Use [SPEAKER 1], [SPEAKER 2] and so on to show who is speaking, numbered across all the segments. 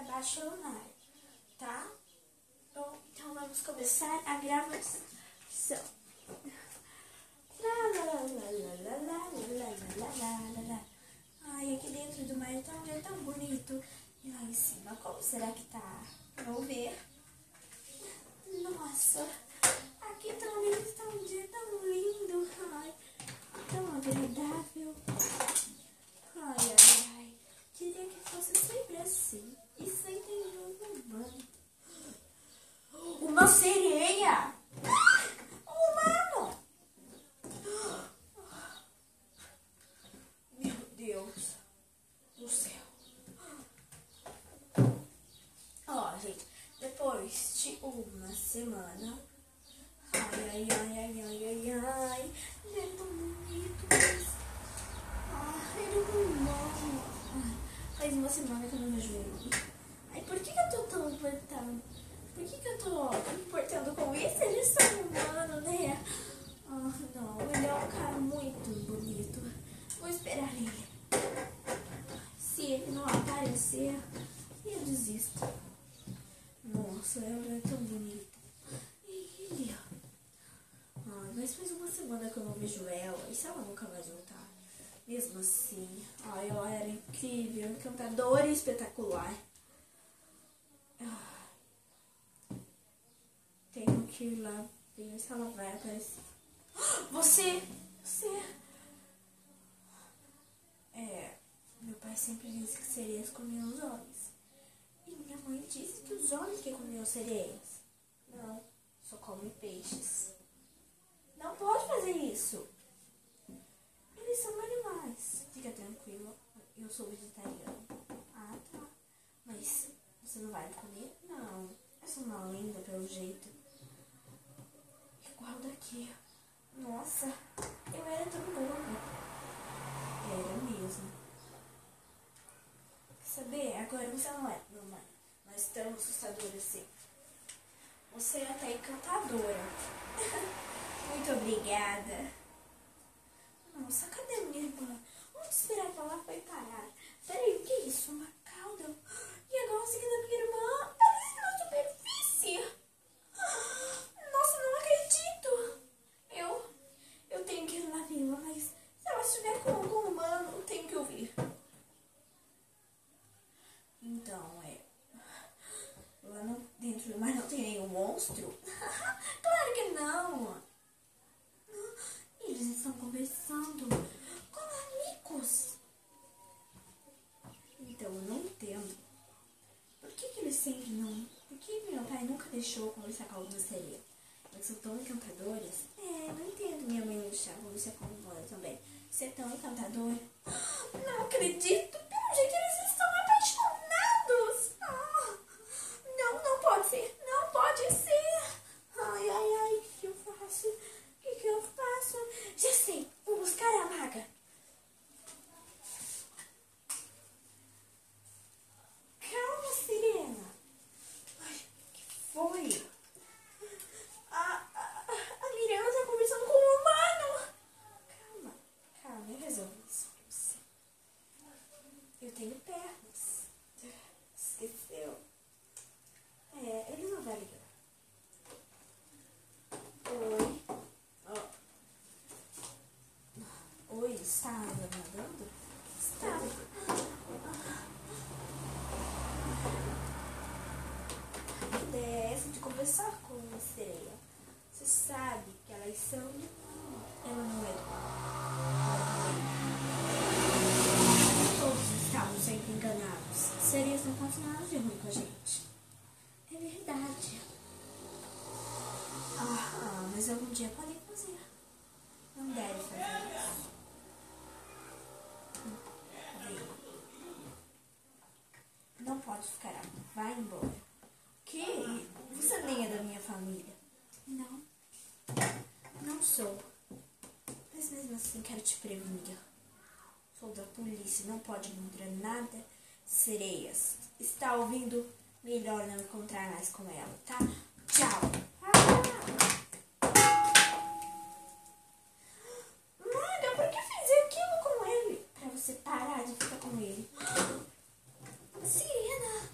[SPEAKER 1] apaixonar, tá? Bom, então vamos começar a gravação. Ai, aqui dentro do mar é tão bonito. E lá em cima, como será que tá? Vamos ver. Nossa, aqui também está um dia tão lindo. Ai, tão agradável. Ai. Queria que fosse sempre assim. E sem nenhum humano. Uma sereia! Humano! Meu Deus do céu. Ó, gente, depois de uma semana. Ai. Ele é tão bonito, mas. Ele não morre. Faz uma semana que eu não vejo ele. Ai, por que eu tô tão importando? Por que eu tô me importando com isso? Ele é só um humano, né? Não, ele é um cara muito bonito. Vou esperar ele. Se ele não aparecer, eu desisto. Nossa, ela é tão bonita. E mas faz uma semana que eu não vejo ela. E se ela nunca vai voltar? Mesmo assim, ela era incrível, encantadora e espetacular. Tenho que ir lá ver se ela vai aparecer. Você! Meu pai sempre disse que sereias comiam os homens. E minha mãe disse que os homens que comiam sereias. Não, só comem peixes. Não pode fazer isso. Eles são animais. Fica tranquilo, eu sou vegetariano. Ah, tá. Mas você não vai comer? Não. É só uma lenda pelo jeito. Igual daqui. Nossa, eu era tão burra. Era mesmo. Quer saber? Agora você não é, mamãe. Mas tão assustadora assim. Você é até encantadora. Muito obrigada. Nossa, cadê a minha irmã? Onde será que ela foi parar? Peraí, o que é isso? Uma cauda? E agora segui da minha irmã? Ela está na superfície. Nossa, não acredito. Eu tenho que ir lá vê-la, mas se ela estiver com algum humano, eu tenho que ouvir. Então, lá dentro do mar não tem nenhum monstro? Claro que não. Eles estão conversando com amigos. Então, eu não entendo. Por que eles sempre não... Por que meu pai nunca deixou eu conversar com alguma sereia? Eles são tão encantadoras. Não entendo minha mãe deixar conversar com ela também. Você é tão encantadora. Não acredito. Pelo jeito eles estão apaixonados. Não pode ser. Não pode ser. Ai, o que eu faço? O que eu faço? Já sei. Vou buscar a maga. Calma, Sirena. Ai, o que foi? A Mirella está conversando com um humano. Calma, eu resolvo isso pra você. Eu tenho pernas. Esqueceu? Ele não vai ligar. Oi, está nadando? Está. A ideia é essa de conversar com uma sereia. Você sabe que elas são... Ela não é do mal. Todos estamos sempre enganados. Sereias não fazem nada de ruim com a gente. É verdade. Mas algum dia podem fazer. Não deve fazer isso. Não pode ficar aqui. Vai embora. Que? Você nem é da minha família. Não sou. Mas mesmo assim quero te prevenir. Sou da polícia, não pode mostrar nada. Sereias. Está ouvindo? Melhor não encontrar mais com ela, tá? Tchau. Maga, por que fiz aquilo com ele? Pra você parar de ficar com ele. Sirena.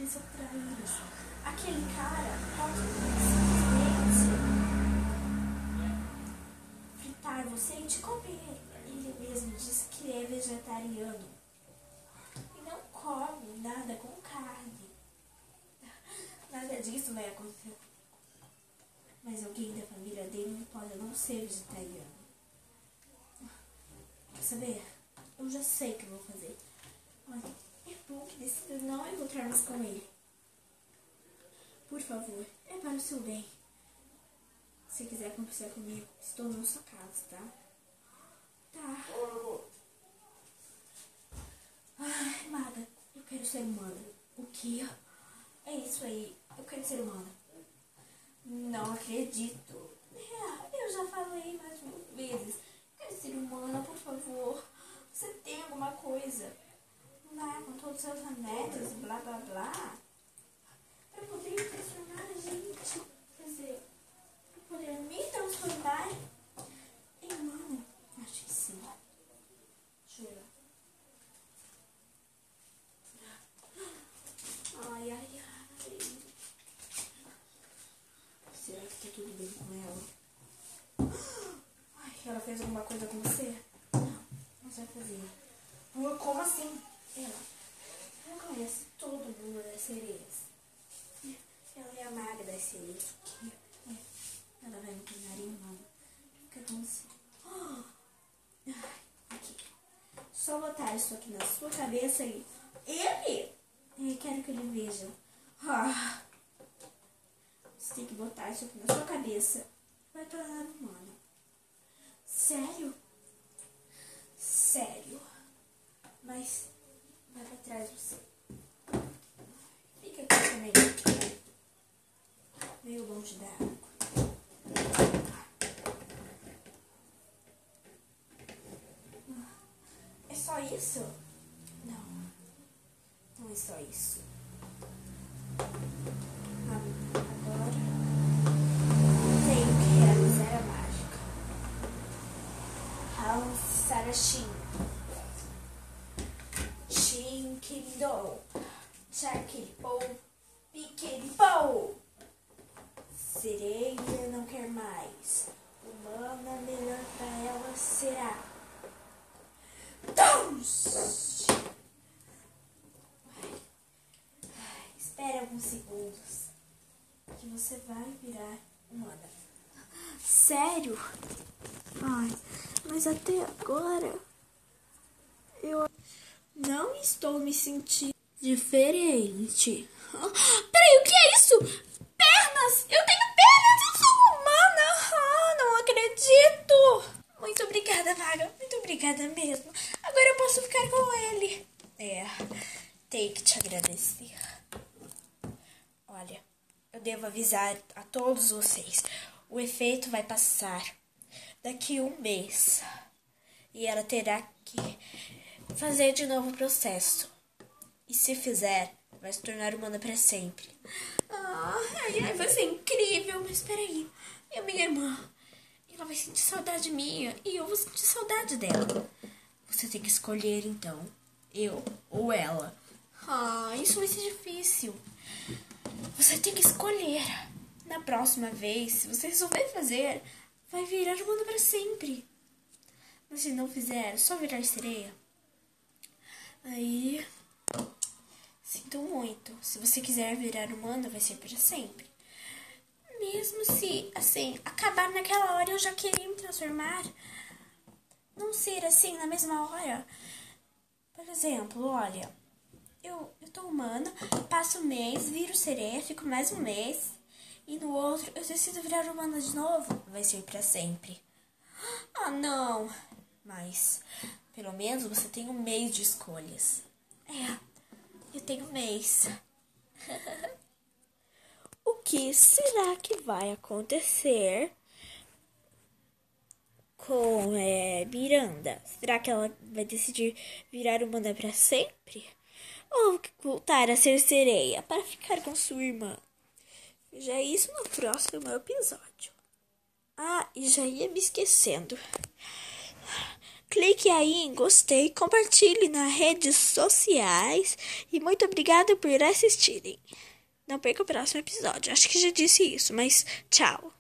[SPEAKER 1] aqueles traídos. Aquele cara pode simplesmente fritar você e te comer. Ele mesmo diz que é vegetariano e não come nada com carne. Nada disso vai acontecer. Mas alguém da família dele não pode não ser vegetariano. Quer saber? Eu já sei o que eu vou fazer. Olha, é bom que decido não encontrar mais com ele. Por favor, é para o seu bem. Se quiser conversar comigo, estou na sua casa, tá? Tá. Ai, Maga, eu quero ser humana. O quê? É isso aí, eu quero ser humana. Não acredito. Eu já falei mais vezes. Eu quero ser humana, por favor. Você tem alguma coisa? Lá com todos os seus remédios, blá blá blá. Pra poder transformar a gente. Quer dizer, pra poder me transformar em humana. Acho que sim. Jura. Ai, ai, ai. Será que tá tudo bem com ela? Ai, ela fez alguma coisa com você? Não, mas vai fazer. Como assim? Ela conhece todo mundo das sereias. Ela é a maga das sereias. Ela vai me tornar em humana. Fica com você. Aqui. Só botar isso aqui na sua cabeça e... Eu quero que ele veja. Você tem que botar isso aqui na sua cabeça. Vai tornar humana. Sério? Sério. Mas vai pra trás você. Fica aqui também. Meio longe da água. É só isso? Não. Não é só isso. Agora tenho que realizar a mágica. Alçar a Shin. Shin Kimdo. Chakiripou. Piqueripou. Sereia não quer mais. Humana melhor pra ela será. Espere alguns segundos que você vai virar humana. Sério? Ai, mas até agora eu não estou me sentindo diferente. Peraí, o que é isso? Pernas! Eu tenho pernas! Eu sou humana! Não acredito! Muito obrigada, Maga. Muito obrigada mesmo. Agora eu posso ficar com ele. Tenho que te agradecer. Olha, eu devo avisar a todos vocês. O efeito vai passar daqui a 1 mês. E ela terá que fazer de novo o processo. E se fizer, vai se tornar humana para sempre. Ai, vai ser incrível. Mas peraí, e a minha irmã? Ela vai sentir saudade minha e eu vou sentir saudade dela. Você tem que escolher, então. Eu ou ela. Isso vai ser difícil. Você tem que escolher. Na próxima vez, se você resolver fazer, vai virar humana para sempre. Mas se não fizer, só virar sereia. Aí... Sinto muito. Se você quiser virar humana, vai ser para sempre. Mesmo se, assim, acabar naquela hora eu já queria me transformar. Não ser assim na mesma hora. Por exemplo, olha, eu tô humana, passo 1 mês, viro sereia, fico mais 1 mês. E no outro eu decido virar humana de novo. Vai ser pra sempre. Não. Mas, pelo menos você tem 1 mês de escolhas. Eu tenho 1 mês. O que será que vai acontecer com Miranda? Será que ela vai decidir virar humana para sempre? Ou voltar a ser sereia para ficar com sua irmã? Já isso no próximo episódio. E já ia me esquecendo.
[SPEAKER 2] Clique aí em gostei, compartilhe nas redes sociais e muito obrigada por assistirem. Não perca o próximo episódio. Acho que já disse isso, mas tchau.